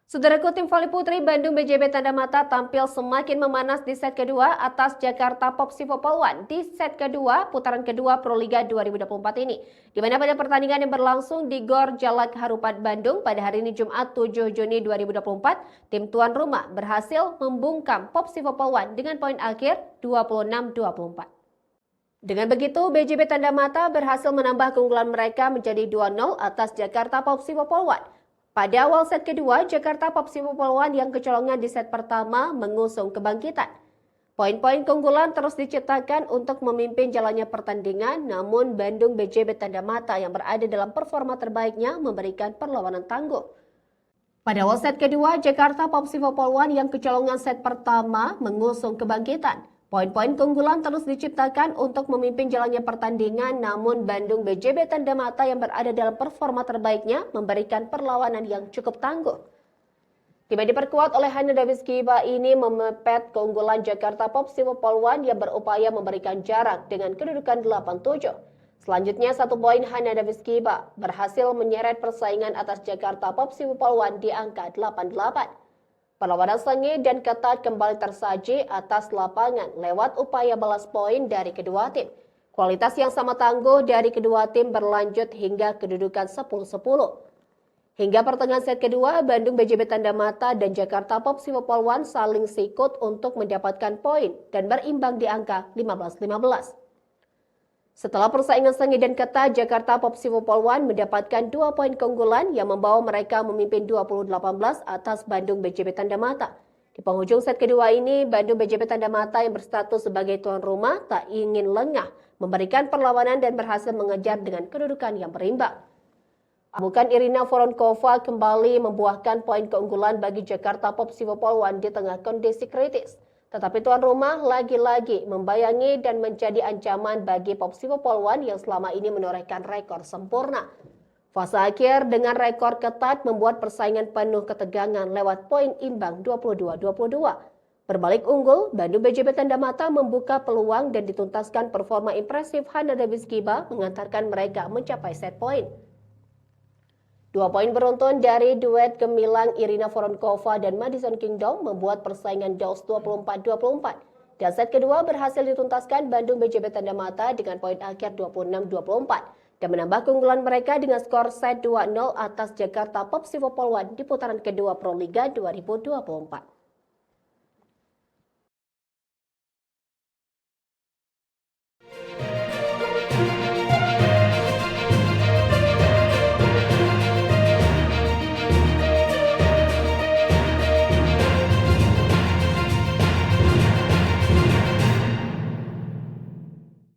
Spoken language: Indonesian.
Saudaraku, tim voli putri Bandung BJB Tanda Mata tampil semakin memanas di set kedua atas Jakarta Popsivo Poluan di set kedua putaran kedua Proliga 2024 ini. Di mana pada pertandingan yang berlangsung di Gor Jalak Harupat Bandung pada hari ini Jumat 7 Juni 2024, tim tuan rumah berhasil membungkam Popsivo Poluan dengan poin akhir 26-24. Dengan begitu, BJB Tanda Mata berhasil menambah keunggulan mereka menjadi 2-0 atas Jakarta Popsivo Poluan. Pada awal set kedua, Jakarta Popsivo Poluan yang kecolongan di set pertama mengusung kebangkitan. Poin-poin keunggulan terus diciptakan untuk memimpin jalannya pertandingan, namun Bandung BJB Tanda Mata yang berada dalam performa terbaiknya memberikan perlawanan tangguh. Pada awal set kedua, Jakarta Popsivo Poluan yang kecolongan set pertama mengusung kebangkitan. Poin-poin keunggulan terus diciptakan untuk memimpin jalannya pertandingan, namun Bandung BJB Tanda Mata yang berada dalam performa terbaiknya memberikan perlawanan yang cukup tangguh. Tim diperkuat oleh Hana Davis Kiba ini memepet keunggulan Jakarta Popsivo Poluan yang berupaya memberikan jarak dengan kedudukan 8-7. Selanjutnya, 1 poin Hana Davis Kiba berhasil menyeret persaingan atas Jakarta Popsivo Poluan di angka 8-8. Perlawanan sengit dan ketat kembali tersaji atas lapangan lewat upaya balas poin dari kedua tim. Kualitas yang sama tangguh dari kedua tim berlanjut hingga kedudukan 10-10. Hingga pertengahan set kedua, Bandung BJB Tanda Mata dan Jakarta Popsivo Poluan saling sikut untuk mendapatkan poin dan berimbang di angka 15-15. Setelah persaingan sengit dan ketat, Jakarta Popsivo Poluan mendapatkan 2 poin keunggulan yang membawa mereka memimpin 20-18 atas Bandung BJB Tanda Mata. Di penghujung set kedua ini, Bandung BJB Tanda Mata yang berstatus sebagai tuan rumah tak ingin lengah memberikan perlawanan dan berhasil mengejar dengan kedudukan yang berimbang. Bukan Irina Voronkova kembali membuahkan poin keunggulan bagi Jakarta Popsivo Poluan di tengah kondisi kritis. Tetapi tuan rumah lagi-lagi membayangi dan menjadi ancaman bagi Popsivo Poluan yang selama ini menorehkan rekor sempurna. Fase akhir dengan rekor ketat membuat persaingan penuh ketegangan lewat poin imbang 22-22. Berbalik unggul, Bandung BJB Tanda Mata membuka peluang dan dituntaskan performa impresif Hana Davis Kiba mengantarkan mereka mencapai set poin. 2 poin beruntun dari duet gemilang Irina Voronkova dan Madison Kingdom membuat persaingan jauh 24-24. Dan set kedua berhasil dituntaskan Bandung BJB Tanda Mata dengan poin akhir 26-24 dan menambah keunggulan mereka dengan skor set 2-0 atas Jakarta Popsivo Poluan di putaran kedua Proliga 2024.